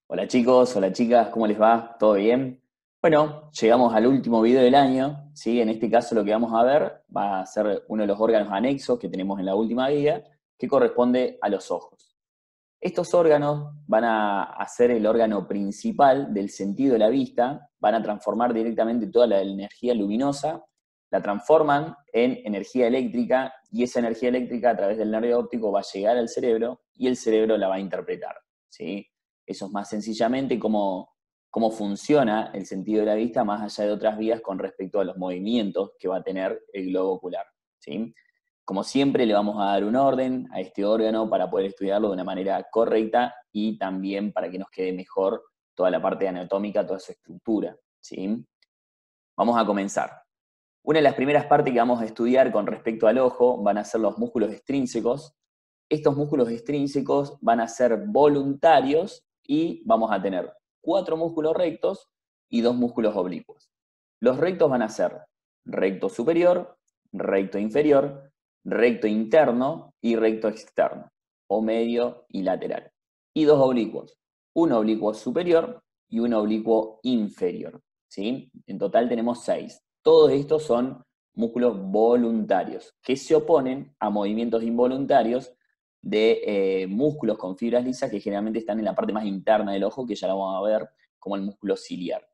Hola chicos, hola chicas, ¿cómo les va? ¿Todo bien? Bueno, llegamos al último video del año, ¿sí? En este caso lo que vamos a ver va a ser uno de los órganos anexos que tenemos en la última guía, que corresponde a los ojos. Estos órganos van a ser el órgano principal del sentido de la vista, van a transformar directamente toda la energía luminosa, la transforman en energía eléctrica y esa energía eléctrica a través del nervio óptico va a llegar al cerebro y el cerebro la va a interpretar, ¿sí? Eso es más sencillamente cómo funciona el sentido de la vista más allá de otras vías con respecto a los movimientos que va a tener el globo ocular, ¿sí? Como siempre, le vamos a dar un orden a este órgano para poder estudiarlo de una manera correcta y también para que nos quede mejor toda la parte anatómica, toda su estructura, ¿sí? Vamos a comenzar. Una de las primeras partes que vamos a estudiar con respecto al ojo van a ser los músculos extrínsecos. Estos músculos extrínsecos van a ser voluntarios y vamos a tener 4 músculos rectos y 2 músculos oblicuos. Los rectos van a ser recto superior, recto inferior, recto interno y recto externo, o medio y lateral. Y 2 oblicuos, un oblicuo superior y un oblicuo inferior, ¿sí? En total tenemos 6. Todos estos son músculos voluntarios que se oponen a movimientos involuntarios de músculos con fibras lisas que generalmente están en la parte más interna del ojo, que ya lo vamos a ver, como el músculo ciliar.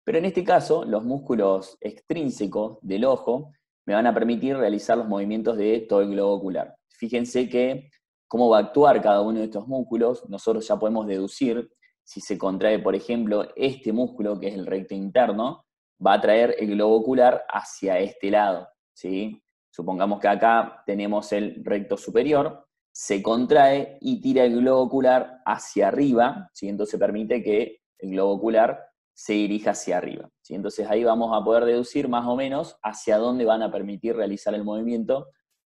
Pero en este caso, los músculos extrínsecos del ojo me van a permitir realizar los movimientos de todo el globo ocular. Fíjense que cómo va a actuar cada uno de estos músculos, nosotros ya podemos deducir si se contrae, por ejemplo, este músculo, que es el recto interno, va a traer el globo ocular hacia este lado, ¿sí? Supongamos que acá tenemos el recto superior, se contrae y tira el globo ocular hacia arriba, ¿sí? Entonces permite que el globo ocular se dirija hacia arriba, ¿sí? Entonces ahí vamos a poder deducir más o menos hacia dónde van a permitir realizar el movimiento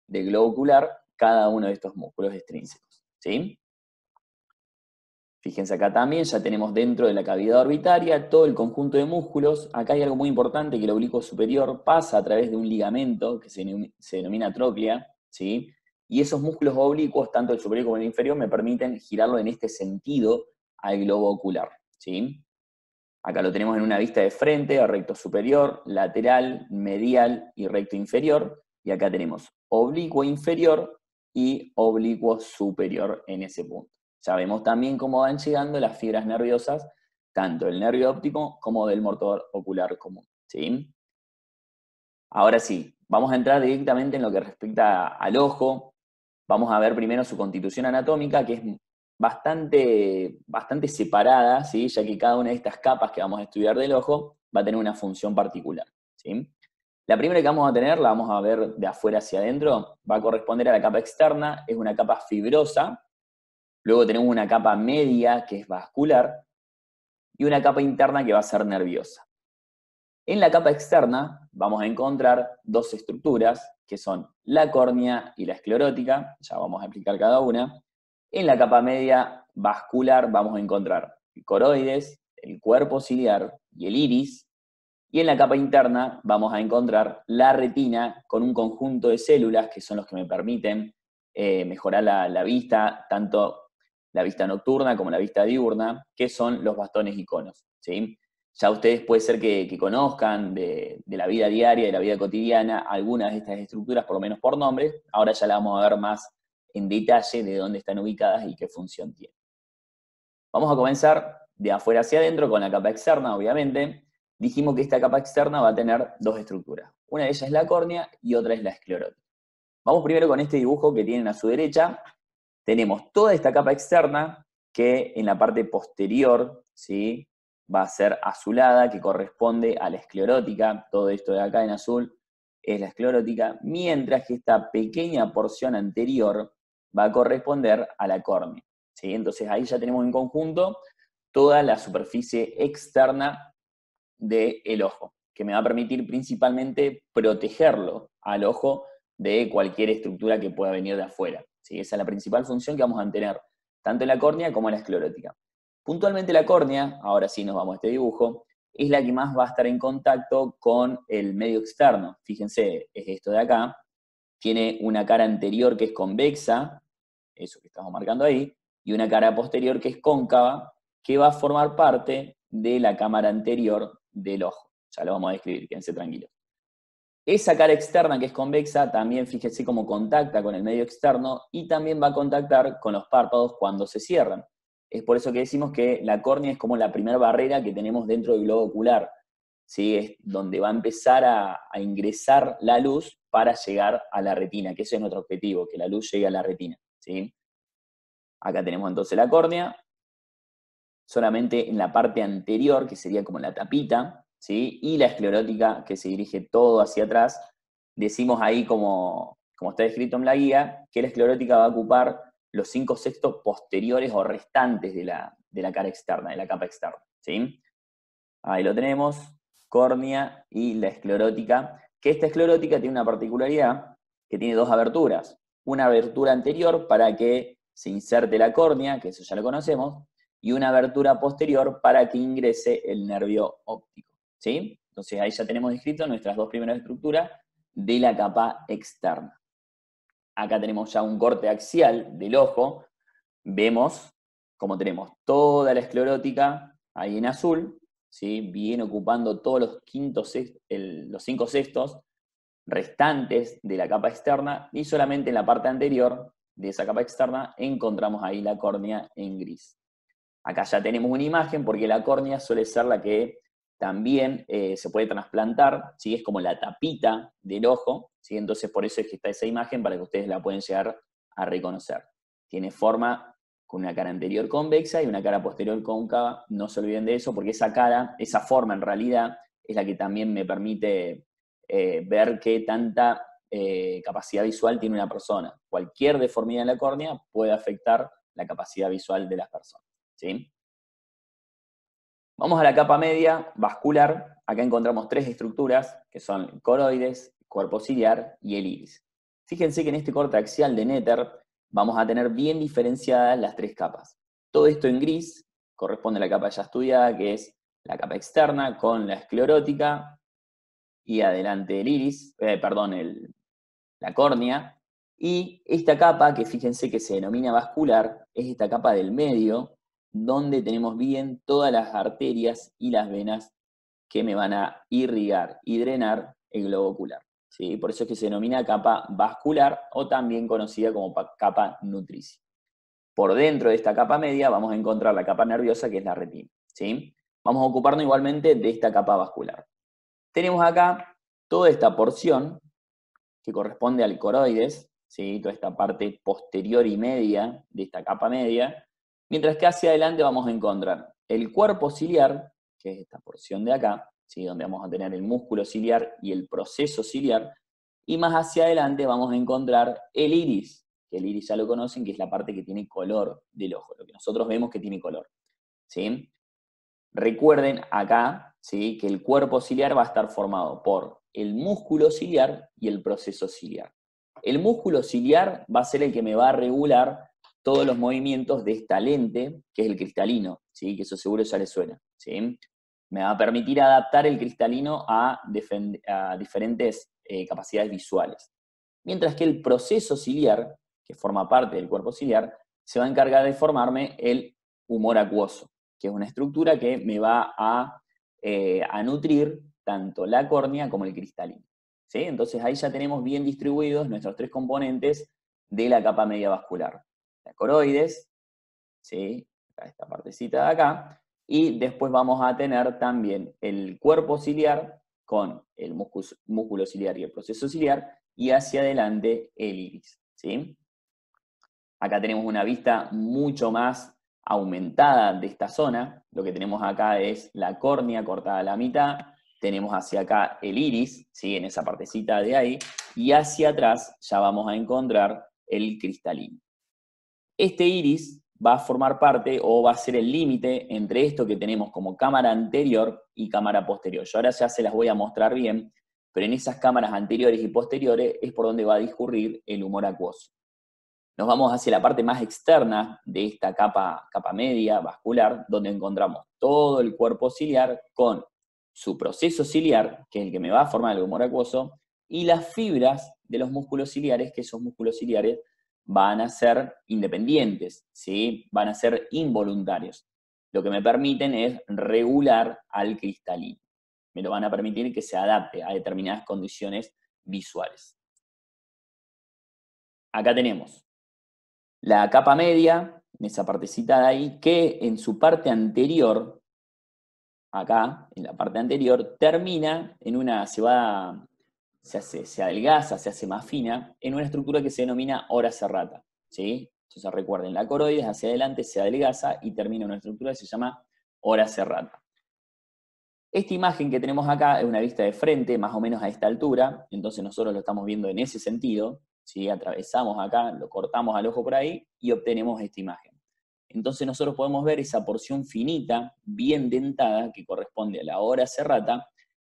del globo ocular cada uno de estos músculos extrínsecos, ¿sí? Fíjense acá también, ya tenemos dentro de la cavidad orbitaria todo el conjunto de músculos. Acá hay algo muy importante, que el oblicuo superior pasa a través de un ligamento que se denomina tróclea, ¿sí? Y esos músculos oblicuos, tanto el superior como el inferior, me permiten girarlo en este sentido al globo ocular, ¿sí? Acá lo tenemos en una vista de frente, recto superior, lateral, medial y recto inferior. Y acá tenemos oblicuo inferior y oblicuo superior en ese punto. Ya vemos también cómo van llegando las fibras nerviosas, tanto del nervio óptico como del motor ocular común, ¿sí? Ahora sí, vamos a entrar directamente en lo que respecta al ojo. Vamos a ver primero su constitución anatómica, que es bastante separada, ¿sí? Ya que cada una de estas capas que vamos a estudiar del ojo va a tener una función particular, ¿sí? La primera que vamos a tener, la vamos a ver de afuera hacia adentro, va a corresponder a la capa externa, es una capa fibrosa. Luego tenemos una capa media, que es vascular, y una capa interna que va a ser nerviosa. En la capa externa vamos a encontrar dos estructuras, que son la córnea y la esclerótica, ya vamos a explicar cada una. En la capa media vascular vamos a encontrar el coroides, el cuerpo ciliar y el iris. Y en la capa interna vamos a encontrar la retina con un conjunto de células que son los que me permiten mejorar la vista, tanto la vista nocturna como la vista diurna, que son los bastones y conos, ¿sí? Ya ustedes puede ser que conozcan de la vida diaria, de la vida cotidiana, algunas de estas estructuras, por lo menos por nombre. Ahora ya la vamos a ver más en detalle de dónde están ubicadas y qué función tienen. Vamos a comenzar de afuera hacia adentro con la capa externa, obviamente. Dijimos que esta capa externa va a tener dos estructuras. Una de ellas es la córnea y otra es la esclerótica. Vamos primero con este dibujo que tienen a su derecha. Tenemos toda esta capa externa que en la parte posterior, ¿sí?, va a ser azulada, que corresponde a la esclerótica. Todo esto de acá en azul es la esclerótica, mientras que esta pequeña porción anterior va a corresponder a la córnea, ¿sí? Entonces ahí ya tenemos en conjunto toda la superficie externa del ojo, que me va a permitir principalmente protegerlo al ojo de cualquier estructura que pueda venir de afuera, ¿sí? Esa es la principal función que vamos a tener, tanto en la córnea como en la esclerótica. Puntualmente la córnea, ahora sí nos vamos a este dibujo, es la que más va a estar en contacto con el medio externo. Fíjense, es esto de acá. Tiene una cara anterior que es convexa, eso que estamos marcando ahí, y una cara posterior que es cóncava, que va a formar parte de la cámara anterior del ojo. Ya lo vamos a describir, quédense tranquilos. Esa cara externa que es convexa también fíjense cómo contacta con el medio externo y también va a contactar con los párpados cuando se cierran. Es por eso que decimos que la córnea es como la primera barrera que tenemos dentro del globo ocular, ¿sí? Es donde va a empezar a ingresar la luz para llegar a la retina, que ese es nuestro objetivo, que la luz llegue a la retina, ¿sí? Acá tenemos entonces la córnea, solamente en la parte anterior, que sería como la tapita, ¿sí? Y la esclerótica, que se dirige todo hacia atrás. Decimos ahí, como está escrito en la guía, que la esclerótica va a ocupar los 5/6 posteriores o restantes de la cara externa, de la capa externa, ¿sí? Ahí lo tenemos, córnea y la esclerótica, que esta esclerótica tiene una particularidad, que tiene dos aberturas. Una abertura anterior para que se inserte la córnea, que eso ya lo conocemos, y una abertura posterior para que ingrese el nervio óptico, ¿sí? Entonces ahí ya tenemos descrito nuestras dos primeras estructuras de la capa externa. Acá tenemos ya un corte axial del ojo, vemos como tenemos toda la esclerótica ahí en azul, ¿sí? Bien ocupando todos los 5/6 restantes de la capa externa, y solamente en la parte anterior de esa capa externa encontramos ahí la córnea en gris. Acá ya tenemos una imagen porque la córnea suele ser la que también se puede trasplantar, ¿sí? Es como la tapita del ojo, ¿sí? Entonces por eso es que está esa imagen para que ustedes la puedan llegar a reconocer. Tiene forma con una cara anterior convexa y una cara posterior cóncava, no se olviden de eso porque esa cara, esa forma en realidad es la que también me permite ver qué tanta capacidad visual tiene una persona. Cualquier deformidad en la córnea puede afectar la capacidad visual de las personas, ¿sí? Vamos a la capa media vascular. Acá encontramos tres estructuras, que son el coroides, el cuerpo ciliar y el iris. Fíjense que en este corte axial de Netter vamos a tener bien diferenciadas las tres capas. Todo esto en gris corresponde a la capa ya estudiada, que es la capa externa con la esclerótica y adelante el iris, la córnea. Y esta capa, que fíjense que se denomina vascular, es esta capa del medio, donde tenemos bien todas las arterias y las venas que me van a irrigar y drenar el globo ocular, ¿sí? Por eso es que se denomina capa vascular o también conocida como capa nutricia. Por dentro de esta capa media vamos a encontrar la capa nerviosa, que es la retina, ¿sí? Vamos a ocuparnos igualmente de esta capa vascular. Tenemos acá toda esta porción que corresponde al coroides, ¿sí? Toda esta parte posterior y media de esta capa media, mientras que hacia adelante vamos a encontrar el cuerpo ciliar, que es esta porción de acá, ¿sí? Donde vamos a tener el músculo ciliar y el proceso ciliar, y más hacia adelante vamos a encontrar el iris, que el iris ya lo conocen, que es la parte que tiene color del ojo, lo que nosotros vemos que tiene color, ¿sí? Recuerden acá, ¿sí? Que el cuerpo ciliar va a estar formado por el músculo ciliar y el proceso ciliar. El músculo ciliar va a ser el que me va a regular todos los movimientos de esta lente, que es el cristalino, ¿sí? Que eso seguro ya les suena, ¿sí? Me va a permitir adaptar el cristalino a diferentes capacidades visuales. Mientras que el proceso ciliar, que forma parte del cuerpo ciliar, se va a encargar de formarme el humor acuoso, que es una estructura que me va a nutrir tanto la córnea como el cristalino, ¿sí? Entonces ahí ya tenemos bien distribuidos nuestros tres componentes de la capa media vascular. La coroides, ¿sí? Esta partecita de acá, y después vamos a tener también el cuerpo ciliar con el músculo ciliar y el proceso ciliar, y hacia adelante el iris, ¿sí? Acá tenemos una vista mucho más aumentada de esta zona. Lo que tenemos acá es la córnea cortada a la mitad, tenemos hacia acá el iris, ¿sí? En esa partecita de ahí, y hacia atrás ya vamos a encontrar el cristalino. Este iris va a formar parte o va a ser el límite entre esto que tenemos como cámara anterior y cámara posterior. Yo ahora ya se las voy a mostrar bien, pero en esas cámaras anteriores y posteriores es por donde va a discurrir el humor acuoso. Nos vamos hacia la parte más externa de esta capa media vascular, donde encontramos todo el cuerpo ciliar con su proceso ciliar, que es el que me va a formar el humor acuoso, y las fibras de los músculos ciliares, que esos músculos ciliares van a ser independientes, ¿sí? Van a ser involuntarios. lo que me permiten es regular al cristalino. Me lo van a permitir que se adapte a determinadas condiciones visuales. Acá tenemos la capa media, en esa partecita de ahí, que en su parte anterior, acá, en la parte anterior, termina en una, se adelgaza, se hace más fina, en una estructura que se denomina hora serrata, ¿sí? Entonces recuerden, la coroides hacia adelante se adelgaza y termina en una estructura que se llama hora serrata. Esta imagen que tenemos acá es una vista de frente, más o menos a esta altura, entonces nosotros lo estamos viendo en ese sentido, ¿sí? Atravesamos acá, lo cortamos al ojo por ahí y obtenemos esta imagen. Entonces nosotros podemos ver esa porción finita, bien dentada, que corresponde a la hora serrata.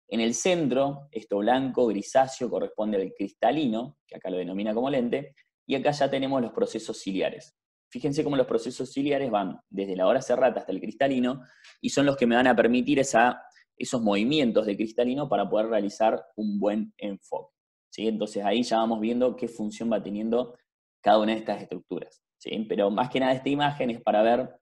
En el centro, esto blanco, grisáceo, corresponde al cristalino, que acá lo denomina como lente, y acá ya tenemos los procesos ciliares. Fíjense cómo los procesos ciliares van desde la hora serrata hasta el cristalino, y son los que me van a permitir esos movimientos de cristalino para poder realizar un buen enfoque, ¿sí? Entonces ahí ya vamos viendo qué función va teniendo cada una de estas estructuras, ¿sí? Pero más que nada esta imagen es para ver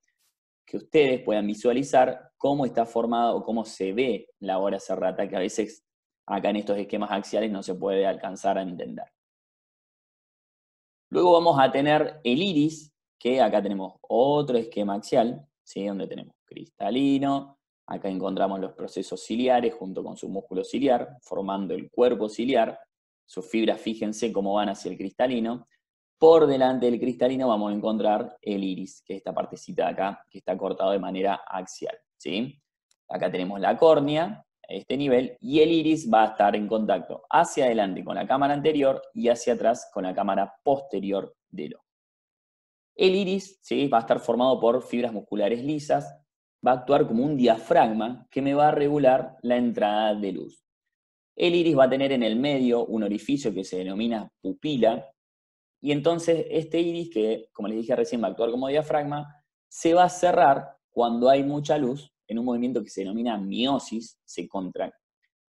que ustedes puedan visualizar cómo está formada o cómo se ve la hora serrata, que a veces acá en estos esquemas axiales no se puede alcanzar a entender. Luego vamos a tener el iris, que acá tenemos otro esquema axial, ¿sí? Donde tenemos cristalino, acá encontramos los procesos ciliares junto con su músculo ciliar, formando el cuerpo ciliar. Sus fibras, fíjense cómo van hacia el cristalino. Por delante del cristalino vamos a encontrar el iris, que es esta partecita de acá, que está cortado de manera axial, ¿sí? Acá tenemos la córnea, a este nivel, y el iris va a estar en contacto hacia adelante con la cámara anterior y hacia atrás con la cámara posterior del ojo. El iris, ¿sí? Va a estar formado por fibras musculares lisas, va a actuar como un diafragma que me va a regular la entrada de luz. El iris va a tener en el medio un orificio que se denomina pupila, y entonces este iris, que como les dije recién va a actuar como diafragma, se va a cerrar cuando hay mucha luz en un movimiento que se denomina miosis, se contrae.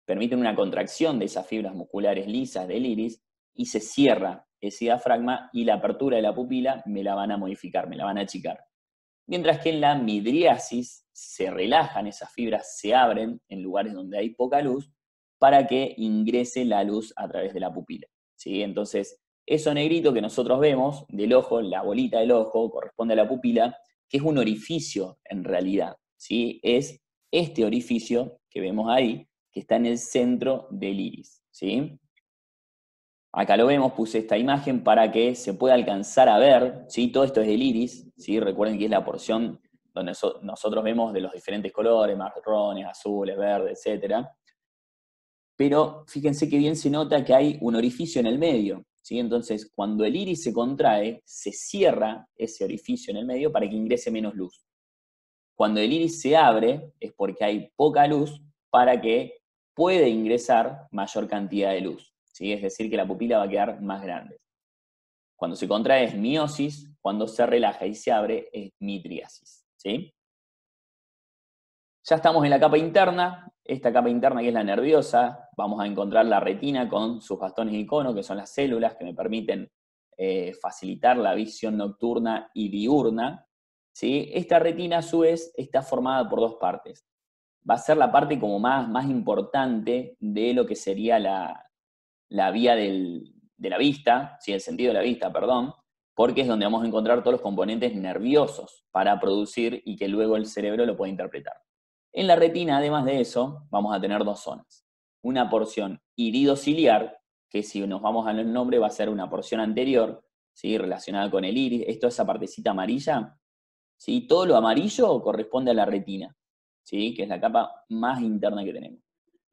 Permite una contracción de esas fibras musculares lisas del iris y se cierra ese diafragma y la apertura de la pupila me la van a modificar, me la van a achicar. Mientras que en la midriasis se relajan esas fibras, se abren en lugares donde hay poca luz para que ingrese la luz a través de la pupila, ¿sí? Entonces, eso negrito que nosotros vemos del ojo, la bolita del ojo, corresponde a la pupila, que es un orificio en realidad, ¿sí? Es este orificio que vemos ahí, que está en el centro del iris, ¿sí? Acá lo vemos, puse esta imagen para que se pueda alcanzar a ver, ¿sí? Todo esto es el iris, ¿sí? Recuerden que es la porción donde nosotros vemos de los diferentes colores, marrones, azules, verdes, etc. Pero fíjense que bien se nota que hay un orificio en el medio, ¿sí? Entonces, cuando el iris se contrae, se cierra ese orificio en el medio para que ingrese menos luz. Cuando el iris se abre, es porque hay poca luz para que pueda ingresar mayor cantidad de luz, ¿sí? Es decir, que la pupila va a quedar más grande. Cuando se contrae es miosis, cuando se relaja y se abre es midriasis, ¿sí? Ya estamos en la capa interna, esta capa interna que es la nerviosa, vamos a encontrar la retina con sus bastones de icono, que son las células que me permiten facilitar la visión nocturna y diurna, ¿sí? Esta retina a su vez está formada por dos partes. Va a ser la parte como más importante de lo que sería la vía de la vista, ¿sí? El sentido de la vista, perdón, porque es donde vamos a encontrar todos los componentes nerviosos para producir y que luego el cerebro lo puede interpretar. En la retina, además de eso, vamos a tener dos zonas. Una porción iridociliar, que si nos vamos al nombre va a ser una porción anterior, ¿sí? Relacionada con el iris. Esto es esa partecita amarilla, ¿sí? Todo lo amarillo corresponde a la retina, ¿sí? Que es la capa más interna que tenemos.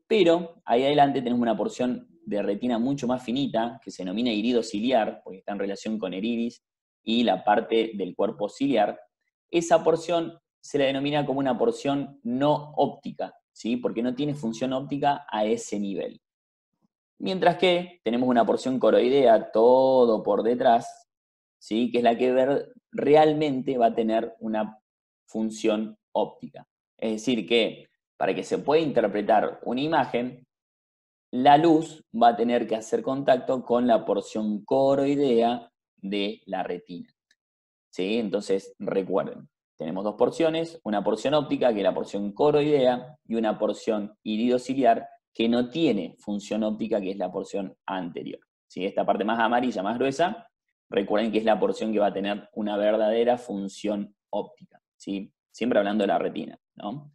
Pero ahí adelante tenemos una porción de retina mucho más finita, que se denomina iridociliar, porque está en relación con el iris y la parte del cuerpo ciliar. Esa porción se la denomina como una porción no óptica, ¿sí? Porque no tiene función óptica a ese nivel. Mientras que tenemos una porción coroidea todo por detrás, ¿sí? Que es la que realmente va a tener una función óptica. Es decir, que para que se pueda interpretar una imagen, la luz va a tener que hacer contacto con la porción coroidea de la retina, ¿sí? Entonces, recuerden, tenemos dos porciones, una porción óptica, que es la porción coroidea, y una porción iridociliar, que no tiene función óptica, que es la porción anterior. ¿Sí? Esta parte más amarilla, más gruesa, recuerden que es la porción que va a tener una verdadera función óptica. ¿Sí? Siempre hablando de la retina, ¿no?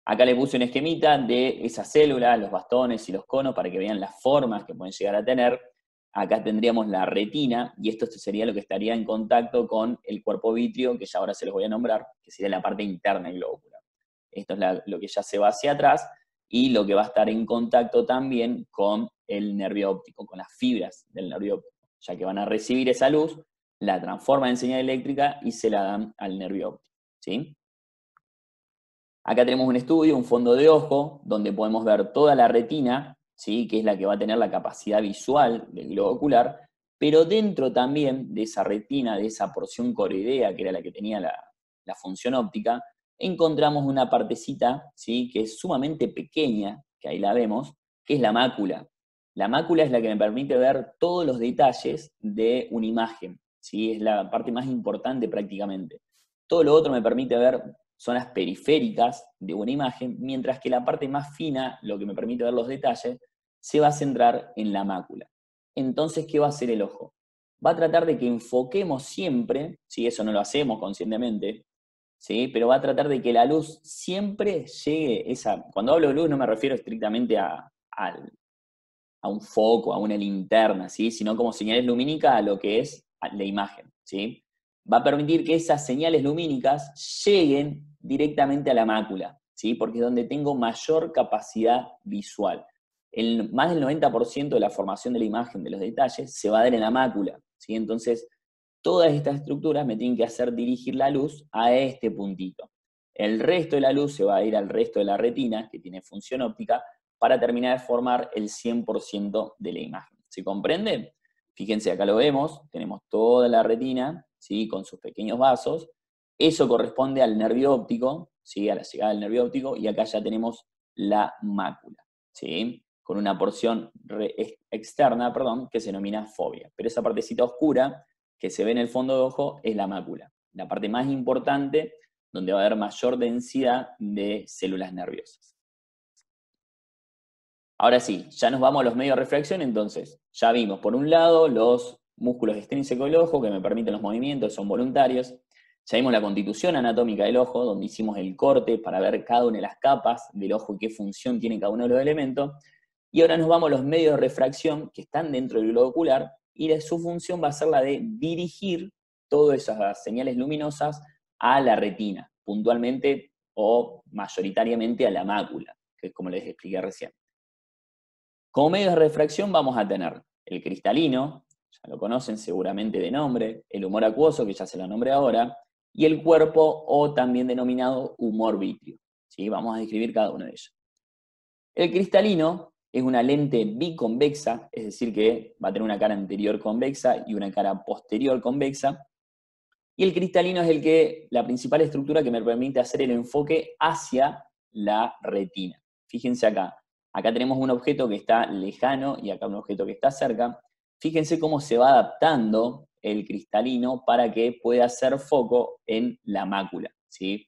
Acá les puse un esquemita de esas células, los bastones y los conos, para que vean las formas que pueden llegar a tener. Acá tendríamos la retina, y esto sería lo que estaría en contacto con el cuerpo vítreo, que ya ahora se los voy a nombrar, que sería la parte interna del globo ocular. Esto es lo que ya se va hacia atrás, y lo que va a estar en contacto también con el nervio óptico, con las fibras del nervio óptico, ya que van a recibir esa luz, la transforman en señal eléctrica y se la dan al nervio óptico, ¿sí? Acá tenemos un estudio, un fondo de ojo, donde podemos ver toda la retina, ¿sí? Que es la que va a tener la capacidad visual del globo ocular, pero dentro también de esa retina, de esa porción coroidea, que era la que tenía la función óptica, encontramos una partecita, ¿sí? Que es sumamente pequeña, que ahí la vemos, que es la mácula. La mácula es la que me permite ver todos los detalles de una imagen, ¿sí? Es la parte más importante prácticamente. Todo lo otro me permite ver zonas periféricas de una imagen, mientras que la parte más fina, lo que me permite ver los detalles, se va a centrar en la mácula. Entonces, ¿qué va a hacer el ojo? Va a tratar de que enfoquemos siempre, si eso no lo hacemos conscientemente, ¿sí? Pero va a tratar de que la luz siempre llegue, cuando hablo de luz no me refiero estrictamente a un foco, a una linterna, ¿sí? Sino como señales lumínicas a lo que es la imagen, ¿sí? Va a permitir que esas señales lumínicas lleguen directamente a la mácula, ¿sí? Porque es donde tengo mayor capacidad visual. Más del 90% de la formación de la imagen, de los detalles, se va a dar en la mácula, ¿sí? Entonces, todas estas estructuras me tienen que hacer dirigir la luz a este puntito. El resto de la luz se va a ir al resto de la retina, que tiene función óptica, para terminar de formar el 100% de la imagen. ¿Se comprende? Fíjense, acá lo vemos, tenemos toda la retina, ¿sí? Con sus pequeños vasos. Eso corresponde al nervio óptico, ¿sí? A la llegada del nervio óptico, y acá ya tenemos la mácula, ¿sí? Con una porción externa, perdón, que se denomina fovea. Pero esa partecita oscura que se ve en el fondo de ojo es la mácula, la parte más importante donde va a haber mayor densidad de células nerviosas. Ahora sí, ya nos vamos a los medios de refracción, entonces ya vimos por un lado los músculos extrínsecos del ojo que me permiten los movimientos, son voluntarios. Ya vimos la constitución anatómica del ojo, donde hicimos el corte para ver cada una de las capas del ojo y qué función tiene cada uno de los elementos. Y ahora nos vamos a los medios de refracción que están dentro del globo ocular, y su función va a ser la de dirigir todas esas señales luminosas a la retina, puntualmente o mayoritariamente a la mácula, que es como les expliqué recién. Como medios de refracción vamos a tener el cristalino, ya lo conocen seguramente de nombre, el humor acuoso, que ya se lo nombré ahora, y el cuerpo, o también denominado humor vítreo. ¿Sí? Vamos a describir cada uno de ellos. El cristalino es una lente biconvexa, es decir que va a tener una cara anterior convexa y una cara posterior convexa. Y el cristalino es la principal estructura que me permite hacer el enfoque hacia la retina. Fíjense acá. Acá tenemos un objeto que está lejano y acá un objeto que está cerca. Fíjense cómo se va adaptando el cristalino para que pueda hacer foco en la mácula, ¿sí?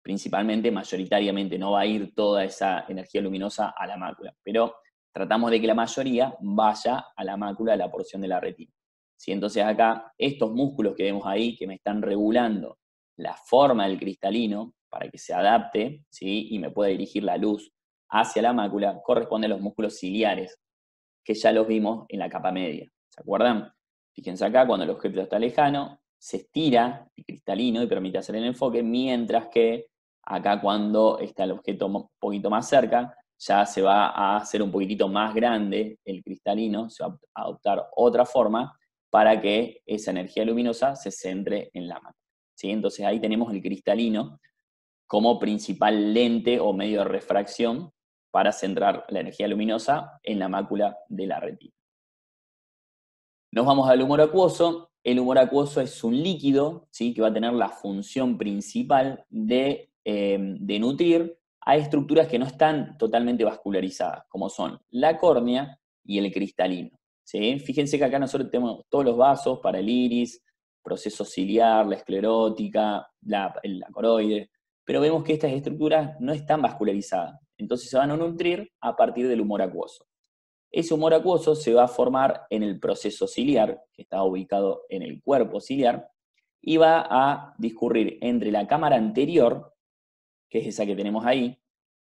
Principalmente, mayoritariamente, no va a ir toda esa energía luminosa a la mácula, pero tratamos de que la mayoría vaya a la mácula, a la porción de la retina. ¿Sí? Entonces acá, estos músculos que vemos ahí, que me están regulando la forma del cristalino para que se adapte, ¿sí? Y me pueda dirigir la luz hacia la mácula, corresponden a los músculos ciliares, que ya los vimos en la capa media. ¿Se acuerdan? Fíjense acá, cuando el objeto está lejano, se estira el cristalino y permite hacer el enfoque, mientras que acá cuando está el objeto un poquito más cerca, ya se va a hacer un poquitito más grande el cristalino, se va a adoptar otra forma para que esa energía luminosa se centre en la mácula. ¿Sí? Entonces ahí tenemos el cristalino como principal lente o medio de refracción para centrar la energía luminosa en la mácula de la retina. Nos vamos al humor acuoso. El humor acuoso es un líquido, ¿sí? Que va a tener la función principal de nutrir a estructuras que no están totalmente vascularizadas, como son la córnea y el cristalino. ¿Sí? Fíjense que acá nosotros tenemos todos los vasos para el iris, proceso ciliar, la esclerótica, la coroide, pero vemos que estas estructuras no están vascularizadas, entonces se van a nutrir a partir del humor acuoso. Ese humor acuoso se va a formar en el proceso ciliar, que está ubicado en el cuerpo ciliar, y va a discurrir entre la cámara anterior, que es esa que tenemos ahí,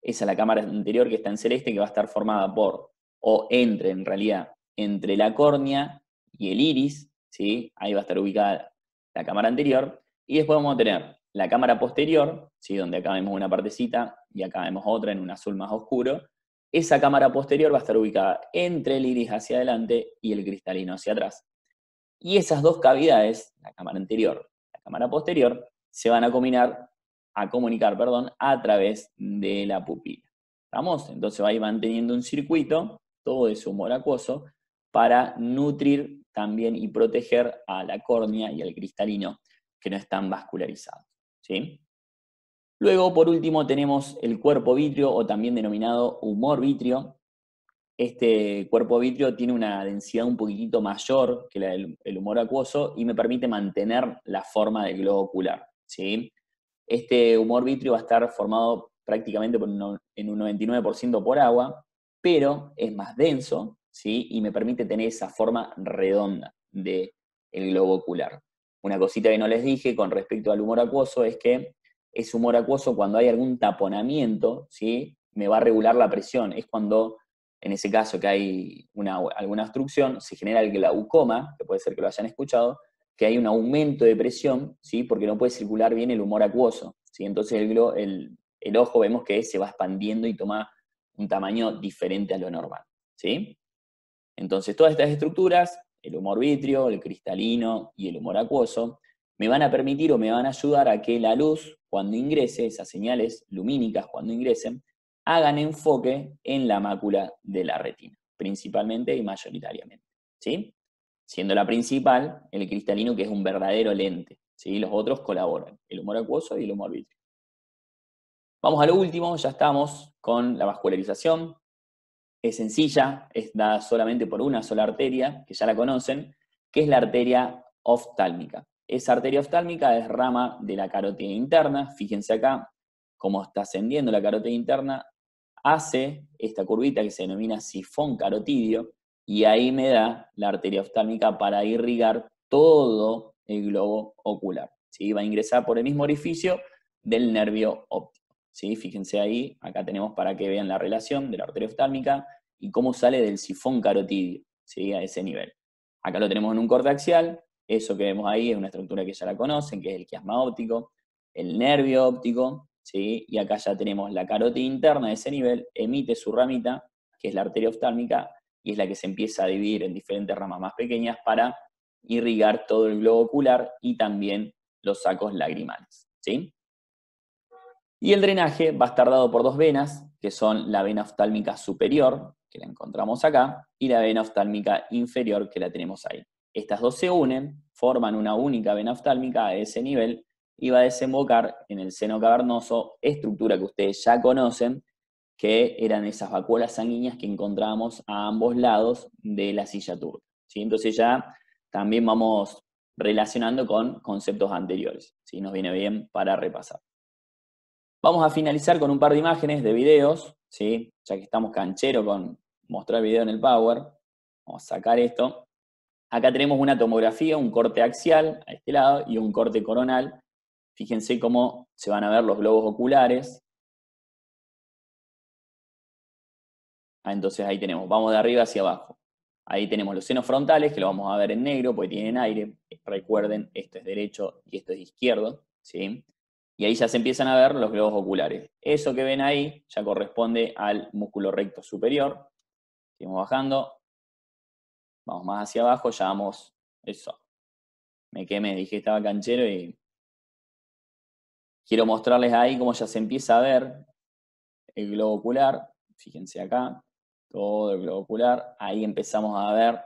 esa es la cámara anterior que está en celeste, que va a estar formada por, o entre en realidad, entre la córnea y el iris, ¿sí? Ahí va a estar ubicada la cámara anterior, y después vamos a tener la cámara posterior, ¿sí? Donde acá vemos una partecita y acá vemos otra en un azul más oscuro. Esa cámara posterior va a estar ubicada entre el iris hacia adelante y el cristalino hacia atrás. Y esas dos cavidades, la cámara anterior y la cámara posterior, se van a comunicar, a través de la pupila. ¿Estamos? Entonces va a ir manteniendo un circuito, todo ese humor acuoso, para nutrir también y proteger a la córnea y al cristalino que no están vascularizados. ¿Sí? Luego, por último, tenemos el cuerpo vítreo, o también denominado humor vítreo. Este cuerpo vítreo tiene una densidad un poquitito mayor que la del humor acuoso y me permite mantener la forma del globo ocular, ¿sí? Este humor vítreo va a estar formado prácticamente en un 99% por agua, pero es más denso, ¿sí? Y me permite tener esa forma redonda del globo ocular. Una cosita que no les dije con respecto al humor acuoso es que ese humor acuoso, cuando hay algún taponamiento, ¿sí? Me va a regular la presión. Es cuando, en ese caso que hay alguna obstrucción, se genera el glaucoma, que puede ser que lo hayan escuchado, que hay un aumento de presión, ¿sí? Porque no puede circular bien el humor acuoso, ¿sí? Entonces el ojo vemos que se va expandiendo y toma un tamaño diferente a lo normal, ¿sí? Entonces todas estas estructuras, el humor vítreo, el cristalino y el humor acuoso, me van a permitir o me van a ayudar a que la luz, cuando ingrese, esas señales lumínicas cuando ingresen, hagan enfoque en la mácula de la retina, principalmente y mayoritariamente, ¿sí? Siendo la principal el cristalino, que es un verdadero lente, ¿sí? Los otros colaboran, el humor acuoso y el humor vítreo. Vamos a lo último, ya estamos con la vascularización. Es sencilla, es dada solamente por una sola arteria, que ya la conocen, que es la arteria oftálmica. Esa arteria oftálmica es rama de la carótida interna. Fíjense acá cómo está ascendiendo la carótida interna, hace esta curvita que se denomina sifón carotidio, y ahí me da la arteria oftálmica para irrigar todo el globo ocular, ¿sí? Va a ingresar por el mismo orificio del nervio óptico, ¿sí? Fíjense ahí, acá tenemos para que vean la relación de la arteria oftálmica y cómo sale del sifón carotidio, ¿sí? A ese nivel. Acá lo tenemos en un corte axial, eso que vemos ahí es una estructura que ya la conocen, que es el quiasma óptico, el nervio óptico, ¿sí? Y acá ya tenemos la carótida interna de ese nivel, emite su ramita, que es la arteria oftálmica, y es la que se empieza a dividir en diferentes ramas más pequeñas para irrigar todo el globo ocular y también los sacos lagrimales, ¿sí? Y el drenaje va a estar dado por dos venas, que son la vena oftálmica superior, que la encontramos acá, y la vena oftálmica inferior, que la tenemos ahí. Estas dos se unen, forman una única vena oftálmica a ese nivel, y va a desembocar en el seno cavernoso, estructura que ustedes ya conocen, que eran esas vacuolas sanguíneas que encontramos a ambos lados de la silla turca, ¿sí? Entonces ya también vamos relacionando con conceptos anteriores, ¿sí? Nos viene bien para repasar. Vamos a finalizar con un par de imágenes de videos, ¿sí? Ya que estamos canchero con mostrar video en el Power. Vamos a sacar esto. Acá tenemos una tomografía, un corte axial a este lado y un corte coronal. Fíjense cómo se van a ver los globos oculares. Entonces ahí tenemos, vamos de arriba hacia abajo. Ahí tenemos los senos frontales, que lo vamos a ver en negro porque tienen aire. Recuerden, esto es derecho y esto es izquierdo, ¿sí? Y ahí ya se empiezan a ver los globos oculares. Eso que ven ahí ya corresponde al músculo recto superior. Seguimos bajando. Vamos más hacia abajo, ya vamos. Eso. Me quemé, dije que estaba canchero y quiero mostrarles ahí cómo ya se empieza a ver el globo ocular. Fíjense acá, todo el globo ocular. Ahí empezamos a ver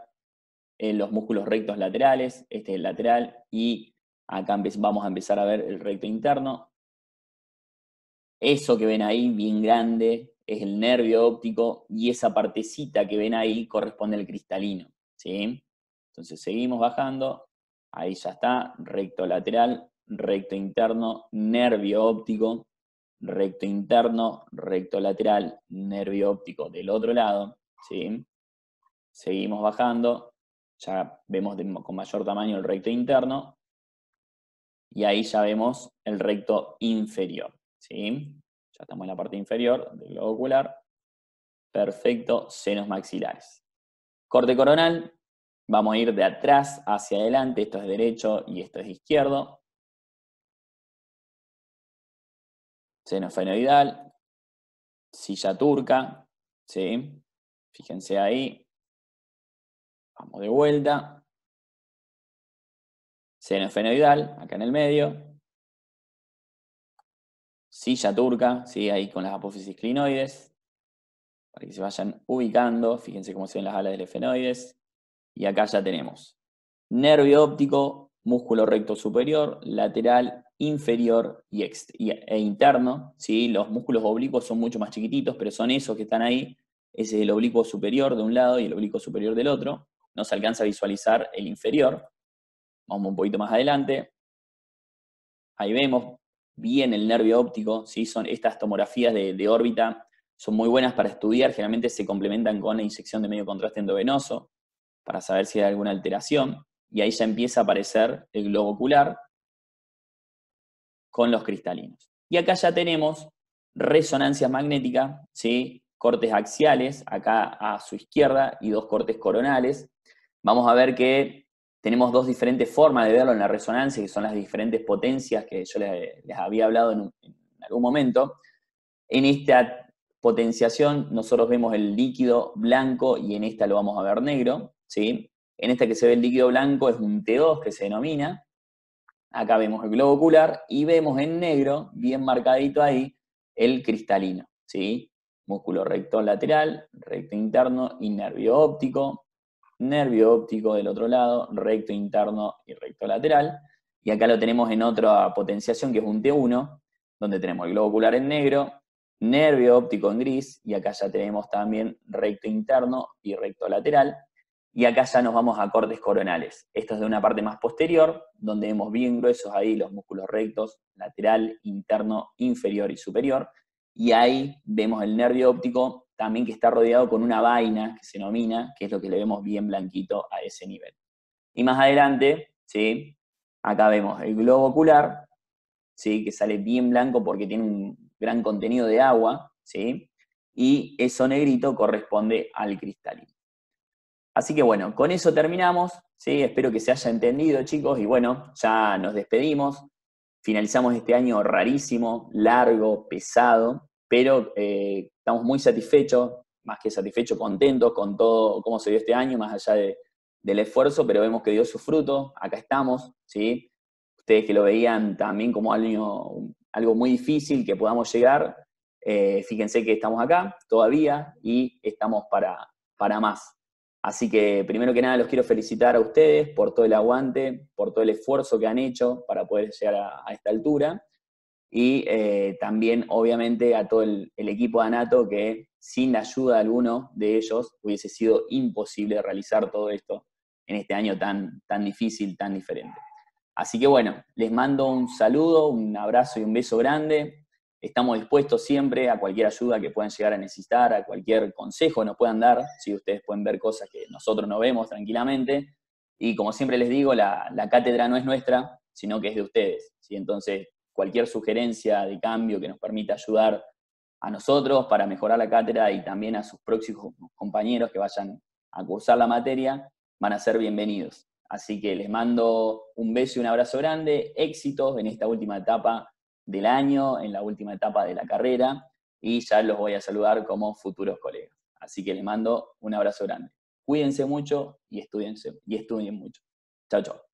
los músculos rectos laterales. Este es el lateral y acá vamos a empezar a ver el recto interno. Eso que ven ahí, bien grande, es el nervio óptico y esa partecita que ven ahí corresponde al cristalino, ¿sí? Entonces seguimos bajando Ahí ya está, recto lateral, recto interno, nervio óptico, recto interno, recto lateral, nervio óptico del otro lado, ¿sí? Seguimos bajando, ya vemos con mayor tamaño el recto interno, y ahí ya vemos el recto inferior, ¿sí? Ya estamos en la parte inferior del globo ocular. Perfecto, senos maxilares. Corte coronal, vamos a ir de atrás hacia adelante, esto es derecho y esto es izquierdo. Seno fenoidal, silla turca, ¿sí? Fíjense ahí. Vamos de vuelta. Seno fenoidal, acá en el medio. Silla turca, ¿sí? Ahí con las apófisis clinoides. Para que se vayan ubicando, fíjense cómo se ven las alas del efenoides. Y acá ya tenemos nervio óptico, músculo recto superior, lateral, inferior e interno, ¿sí? Los músculos oblicuos son mucho más chiquititos, pero son esos que están ahí. Ese es el oblicuo superior de un lado y el oblicuo superior del otro. No se alcanza a visualizar el inferior. Vamos un poquito más adelante. Ahí vemos bien el nervio óptico, ¿sí? Son estas tomografías de órbita, son muy buenas para estudiar, generalmente se complementan con la inyección de medio contraste endovenoso, para saber si hay alguna alteración, y ahí ya empieza a aparecer el globo ocular con los cristalinos. Y acá ya tenemos resonancia magnética, ¿sí? Cortes axiales, acá a su izquierda, y dos cortes coronales. Vamos a ver que tenemos dos diferentes formas de verlo en la resonancia, que son las diferentes potencias que yo les había hablado en algún momento. En esta potenciación nosotros vemos el líquido blanco y en esta lo vamos a ver negro, ¿sí? En esta que se ve el líquido blanco es un T2 que se denomina. Acá vemos el globo ocular y vemos en negro, bien marcadito ahí, el cristalino, ¿sí? Músculo recto lateral, recto interno y nervio óptico del otro lado, recto interno y recto lateral. Y acá lo tenemos en otra potenciación que es un T1, donde tenemos el globo ocular en negro, nervio óptico en gris, y acá ya tenemos también recto interno y recto lateral. Y acá ya nos vamos a cortes coronales. Esto es de una parte más posterior, donde vemos bien gruesos ahí los músculos rectos, lateral, interno, inferior y superior. Y ahí vemos el nervio óptico también que está rodeado con una vaina que se denomina, que es lo que le vemos bien blanquito a ese nivel. Y más adelante, ¿sí? Acá vemos el globo ocular, ¿sí? Que sale bien blanco porque tiene un gran contenido de agua, ¿sí? Y eso negrito corresponde al cristalino. Así que bueno, con eso terminamos, ¿sí? Espero que se haya entendido, chicos, y bueno, ya nos despedimos. Finalizamos este año rarísimo, largo, pesado, pero estamos muy satisfechos, más que satisfechos, contentos con todo cómo se dio este año, más allá del esfuerzo, pero vemos que dio su fruto, acá estamos, ¿sí? Ustedes que lo veían también como algo muy difícil que podamos llegar, fíjense que estamos acá todavía y estamos para más. Así que primero que nada los quiero felicitar a ustedes por todo el aguante, por todo el esfuerzo que han hecho para poder llegar a esta altura. Y también, obviamente, a todo el equipo de Anato, que sin la ayuda de alguno de ellos hubiese sido imposible realizar todo esto en este año tan difícil, tan diferente. Así que bueno, les mando un saludo, un abrazo y un beso grande. Estamos dispuestos siempre a cualquier ayuda que puedan llegar a necesitar, a cualquier consejo que nos puedan dar, si ustedes pueden ver cosas que nosotros no vemos tranquilamente. Y como siempre les digo, la cátedra no es nuestra, sino que es de ustedes, ¿sí? Entonces, cualquier sugerencia de cambio que nos permita ayudar a nosotros para mejorar la cátedra y también a sus próximos compañeros que vayan a cursar la materia, van a ser bienvenidos. Así que les mando un beso y un abrazo grande, éxitos en esta última etapa del año, en la última etapa de la carrera, y ya los voy a saludar como futuros colegas. Así que les mando un abrazo grande. Cuídense mucho y estudien mucho. Chao, chao.